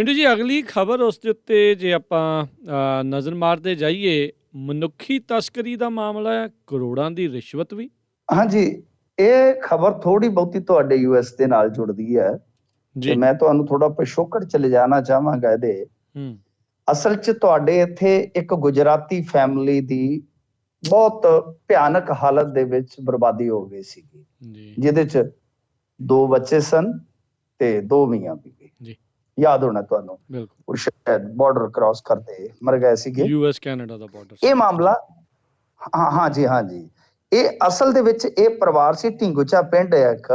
ਮਿੰਟੂ ਜੀ, ਅਗਲੀ ਖਬਰ ਉਸ ਦੇ ਉੱਤੇ ਜੇ ਆਪਾਂ ਨਜ਼ਰ ਮਾਰਦੇ ਜਾਈਏ, ਮਨੁੱਖੀ ਤਸਕਰੀ ਦਾ ਮਾਮਲਾ ਹੈ, ਕਰੋੜਾਂ ਦੀ ਰਿਸ਼ਵਤ ਵੀ। ਹਾਂਜੀ, ਇਹ ਖਬਰ ਥੋੜੀ ਬਹੁਤੀ ਤੁਹਾਡੇ ਯੂਐਸ ਦੇ ਨਾਲ ਜੁੜਦੀ ਹੈ ਤੇ ਜੀ। ਮੈਂ ਤੁਹਾਨੂੰ ਥੋੜਾ ਪਿਛੋਕੜ ਚ ਲਿਜਾਣਾ ਚਾਹਾਂਗਾ ਇਹਦੇ। ਅਸਲ ਚ ਤੁਹਾਡੇ ਇੱਥੇ ਇੱਕ ਗੁਜਰਾਤੀ ਫੈਮਿਲੀ ਦੀ ਬਹੁਤ ਭਿਆਨਕ ਹਾਲਤ ਦੇ ਵਿੱਚ ਬਰਬਾਦੀ ਹੋ ਗਈ ਸੀਗੀ, ਜਿਹਦੇ ਚ 2 ਬੱਚੇ ਸਨ ਤੇ 2 ਮੀਆਂ ਬੀਵੀ। ਜੀ, ਯਾਦ ਹੋਣਾ ਤੁਹਾਨੂੰ। ਬਿਲਕੁਲ। ਸ਼ਾਇਦ ਬਾਰਡਰ ਕ੍ਰਾਸ ਕਰਦੇ ਮਰ ਗਏ ਸੀਗੇ। ਯੂਐਸ ਕੈਨੇਡਾ ਦਾ ਬਾਰਡਰ ਇਹ ਮਾਮਲਾ ਹਾਂਜੀ, ਇਹ ਅਸਲ ਦੇ ਵਿੱਚ ਇਹ ਪਰਿਵਾਰ ਸੀ, ਢਿੰਗੂਚਾ ਪਿੰਡ ਹੈ ਇੱਕ,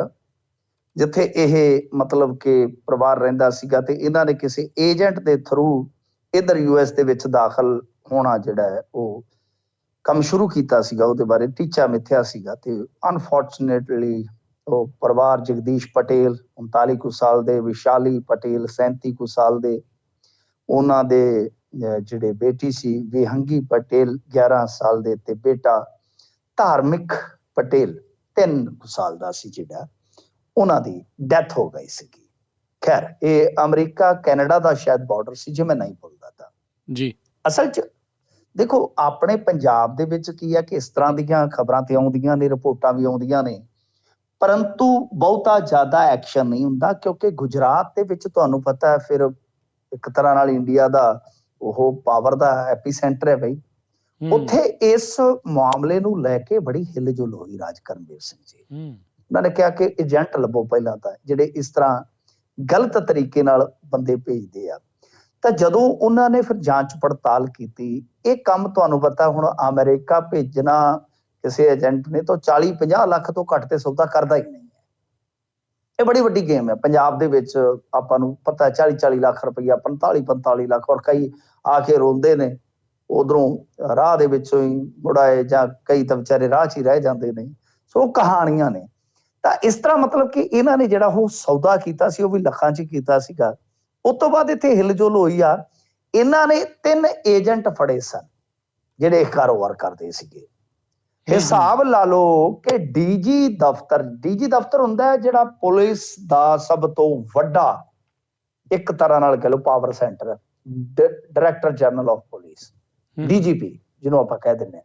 ਜਿੱਥੇ ਇਹ ਮਤਲਬ ਕਿ ਪਰਿਵਾਰ ਰਹਿੰਦਾ ਸੀਗਾ ਤੇ ਇਹਨਾਂ ਨੇ ਕਿਸੇ ਏਜੰਟ ਦੇ ਥਰੂ ਇਧਰ ਯੂਐਸ ਦੇ ਵਿੱਚ ਦਾਖਲ ਹੋਣਾ ਜਿਹੜਾ ਹੈ ਉਹ ਕੰਮ ਸ਼ੁਰੂ ਕੀਤਾ ਸੀਗਾ। ਉਹਦੇ ਬਾਰੇ ਟੀਚਾ ਮਿੱਥਿਆ ਸੀਗਾ ਤੇ ਅਨਫੋਰਚੂਨੇਟਲੀ ਉਹ ਪਰਿਵਾਰ ਜਗਦੀਸ਼ ਪਟੇਲ 39 ਕੁ ਸਾਲ ਦੇ, ਵਿਸ਼ਾਲੀ ਪਟੇਲ 37 ਕੁ ਸਾਲ ਦੇ, ਉਹਨਾਂ ਦੇ ਜਿਹੜੇ ਬੇਟੀ ਸੀ ਵਿਹੰਗੀ ਪਟੇਲ 11 ਸਾਲ ਦੇ ਤੇ ਬੇਟਾ ਧਾਰਮਿਕ ਪਟੇਲ 3 ਸਾਲ ਦਾ ਸੀ, ਜਿਹੜਾ ਉਹਨਾਂ ਦੀ ਡੈਥ ਹੋ ਗਈ ਸੀਗੀ। ਖੈਰ, ਇਹ ਅਮਰੀਕਾ ਕੈਨੇਡਾ ਦਾ ਸ਼ਾਇਦ ਬਾਰਡਰ ਸੀ, ਜੇ ਮੈਂ ਨਹੀਂ ਭੁੱਲਦਾ ਤਾਂ। ਜੀ, ਅਸਲ 'ਚ ਦੇਖੋ, ਆਪਣੇ ਪੰਜਾਬ ਦੇ ਵਿੱਚ ਕੀ ਹੈ ਕਿ ਇਸ ਤਰ੍ਹਾਂ ਦੀਆਂ ਖਬਰਾਂ ਤੇ ਆਉਂਦੀਆਂ ਨੇ, ਰਿਪੋਰਟਾਂ ਵੀ ਆਉਂਦੀਆਂ ਨੇ, ਪਰੰਤੂ ਬਹੁਤਾ ਜ਼ਿਆਦਾ ਐਕਸ਼ਨ ਨਹੀਂ ਹੁੰਦਾ, ਕਿਉਂਕਿ ਗੁਜਰਾਤ ਦੇ ਵਿੱਚ ਤੁਹਾਨੂੰ ਪਤਾ ਹੈ ਫਿਰ ਇੱਕ ਤਰ੍ਹਾਂ ਨਾਲ ਇੰਡੀਆ ਦਾ ਉਹ ਪਾਵਰ ਦਾ ਐਪੀਸੈਂਟਰ ਹੈ ਬਈ। ਉੱਥੇ ਇਸ ਮਾਮਲੇ ਨੂੰ ਲੈ ਕੇ ਬੜੀ ਹਿਲਜੁਲ ਹੋਈ ਰਾਜ ਕਰਨਵੀਰ ਸਿੰਘ ਜੀ। ਉਹਨਾਂ ਨੇ ਕਿਹਾ ਕਿ ਏਜੰਟ ਲੱਭੋ ਪਹਿਲਾਂ ਤਾਂ, ਜਿਹੜੇ ਇਸ ਤਰ੍ਹਾਂ ਗਲਤ ਤਰੀਕੇ ਨਾਲ ਬੰਦੇ ਭੇਜਦੇ ਆ। ਤਾਂ ਜਦੋਂ ਉਹਨਾਂ ਨੇ ਫਿਰ ਜਾਂਚ ਪੜਤਾਲ ਕੀਤੀ, ਇਹ ਕੰਮ ਤੁਹਾਨੂੰ ਪਤਾ ਹੁਣ ਅਮਰੀਕਾ ਭੇਜਣਾ ਕਿਸੇ ਏਜੰਟ ਨੇ ਤਾਂ 40-50 ਲੱਖ ਤੋਂ ਘੱਟ ਤੇ ਸੌਦਾ ਕਰਦਾ ਹੀ ਨਹੀਂ ਹੈ। ਇਹ ਬੜੀ ਵੱਡੀ ਗੇਮ ਹੈ। ਪੰਜਾਬ ਦੇ ਵਿੱਚ ਆਪਾਂ ਨੂੰ ਪਤਾ 40-40 ਲੱਖ ਰੁਪਈਆ, 45-45 ਲੱਖ, ਔਰ ਕਈ ਆ ਕੇ ਰੋਂਦੇ ਨੇ ਉਧਰੋਂ ਰਾਹ ਦੇ ਵਿੱਚੋਂ ਹੀ ਮੁੜਾਏ, ਜਾਂ ਕਈ ਤਾਂ ਵਿਚਾਰੇ ਰਾਹ 'ਚ ਹੀ ਰਹਿ ਜਾਂਦੇ ਨੇ। ਸੋ ਕਹਾਣੀਆਂ ਨੇ। ਤਾਂ ਇਸ ਤਰ੍ਹਾਂ ਮਤਲਬ ਕਿ ਇਹਨਾਂ ਨੇ ਜਿਹੜਾ ਉਹ ਸੌਦਾ ਕੀਤਾ ਸੀ ਉਹ ਵੀ ਲੱਖਾਂ 'ਚ ਕੀਤਾ ਸੀਗਾ। ਉਸ ਤੋਂ ਬਾਅਦ ਇੱਥੇ ਹਿਲਜੁਲ ਹੋਈ ਆ। ਇਹਨਾਂ ਨੇ 3 ਏਜੰਟ ਫੜੇ ਸਨ ਜਿਹੜੇ ਇਹ ਕਾਰੋਬਾਰ ਕਰਦੇ ਸੀਗੇ। ਹਿਸਾਬ ਲਾ ਲਓ ਕਿ ਡੀਜੀ ਦਫ਼ਤਰ ਹੁੰਦਾ ਹੈ ਜਿਹੜਾ ਪੁਲਿਸ ਦਾ ਸਭ ਤੋਂ ਵੱਡਾ ਇੱਕ ਤਰ੍ਹਾਂ ਨਾਲ ਕਹਿ ਲਓ power centre, director general of police, DGP ਜਿਹਨੂੰ ਆਪਾਂ ਕਹਿ ਦਿੰਦੇ ਹਾਂ,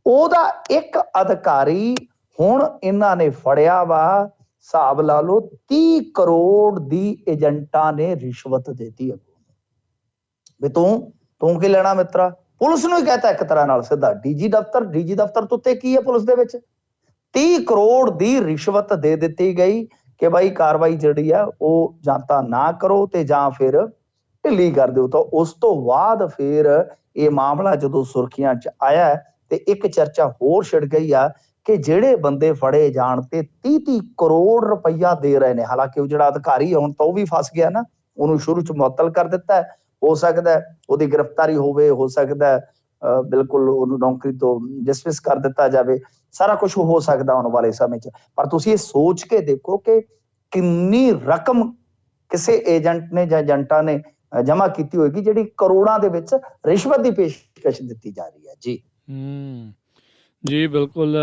ਉਹਦਾ ਇੱਕ ਅਧਿਕਾਰੀ ਹੁਣ ਇਹਨਾਂ ਨੇ ਫੜਿਆ ਵਾ। ਹਿਸਾਬ ਲਾ ਲਓ 30 ਕਰੋੜ ਦੀ ਏਜੰਟਾਂ ਨੇ ਰਿਸ਼ਵਤ ਦੇਤੀ ਵੀ ਤੂੰ ਕੀ ਲੈਣਾ ਮਿੱਤਰਾ। ਪੁਲਿਸ ਨੂੰ ਹੀ ਕਹਤਾ ਇੱਕ ਤਰ੍ਹਾਂ ਨਾਲ ਸਿੱਧਾ, ਡੀਜੀ ਦਫ਼ਤਰ ਤੋਂ ਉੱਤੇ ਕੀ ਹੈ ਪੁਲਿਸ ਦੇ ਵਿੱਚ 30 ਕਰੋੜ ਦੀ ਰਿਸ਼ਵਤ ਦੇ ਦਿੱਤੀ ਗਈ ਕਿ ਬਾਈ ਕਾਰਵਾਈ ਜਿਹੜੀ ਆ ਉਹ ਜਾਂ ਤਾਂ ਨਾ ਕਰੋ ਤੇ ਜਾਂ ਫਿਰ ਢਿੱਲੀ ਕਰ ਦਿਓ। ਤਾਂ ਉਸ ਤੋਂ ਬਾਅਦ ਫਿਰ ਇਹ ਮਾਮਲਾ ਜਦੋਂ ਸੁਰਖੀਆਂ 'ਚ ਆਇਆ ਤੇ ਇੱਕ ਚਰਚਾ ਹੋਰ ਛਿੜ ਗਈ ਆ ਕਿ ਜਿਹੜੇ ਬੰਦੇ ਫੜੇ ਜਾਣ ਤੇ 30 ਕਰੋੜ ਰੁਪਈਆ ਦੇ ਰਹੇ ਨੇ। ਹਾਲਾਂਕਿ ਉਹ ਜਿਹੜਾ ਅਧਿਕਾਰੀ ਹੁਣ ਤਾਂ ਉਹ ਵੀ ਫਸ ਗਿਆ ਨਾ, ਉਹਨੂੰ ਸ਼ੁਰੂ 'ਚ ਮੁਅੱਤਲ ਕਰ ਦਿੱਤਾ। ਹੋ ਸਕਦਾ ਉਹਦੀ ਗ੍ਰਿਫਤਾਰੀ ਹੋਵੇ, ਹੋ ਸਕਦਾ ਬਿਲਕੁਲ ਉਹਨੂੰ ਨੌਕਰੀ ਤੋਂ ਡਿਸਮਿਸ ਕਰ ਦਿੱਤਾ ਜਾਵੇ, ਸਾਰਾ ਕੁਝ ਹੋ ਸਕਦਾ ਆਉਣ ਵਾਲੇ ਸਮੇਂ 'ਚ। ਪਰ ਤੁਸੀਂ ਇਹ ਸੋਚ ਕੇ ਦੇਖੋ ਕਿ ਕਿੰਨੀ ਰਕਮ ਕਿਸੇ ਏਜੰਟ ਨੇ ਜਾਂ ਏਜੰਟਾਂ ਨੇ ਜਮ੍ਹਾਂ ਕੀਤੀ ਹੋਏਗੀ, ਜਿਹੜੀ ਕਰੋੜਾਂ ਦੇ ਵਿੱਚ ਰਿਸ਼ਵਤ ਦੀ ਪੇਸ਼ਕਸ਼ ਦਿੱਤੀ ਜਾ ਰਹੀ ਹੈ। ਜੀ ਬਿਲਕੁਲ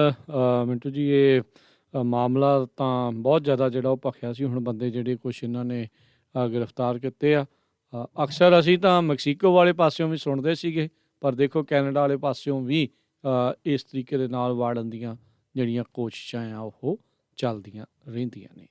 ਮਿੰਟੂ ਜੀ, ਇਹ ਮਾਮਲਾ ਤਾਂ ਬਹੁਤ ਜ਼ਿਆਦਾ ਜਿਹੜਾ ਉਹ ਭਖਿਆ ਸੀ। ਹੁਣ ਬੰਦੇ ਜਿਹੜੇ ਕੁਛ ਇਹਨਾਂ ਨੇ ਗ੍ਰਿਫਤਾਰ ਕੀਤੇ ਆ। ਅਕਸਰ ਅਸੀਂ ਤਾਂ ਮੈਕਸੀਕੋ ਵਾਲੇ ਪਾਸਿਓਂ ਵੀ ਸੁਣਦੇ ਸੀਗੇ, ਪਰ ਦੇਖੋ ਕੈਨੇਡਾ ਵਾਲੇ ਪਾਸਿਓਂ ਵੀ ਇਸ ਤਰੀਕੇ ਦੇ ਨਾਲ ਵਾੜਨ ਦੀਆਂ ਜਿਹੜੀਆਂ ਕੋਸ਼ਿਸ਼ਾਂ ਆ ਉਹ ਚੱਲਦੀਆਂ ਰਹਿੰਦੀਆਂ ਨੇ।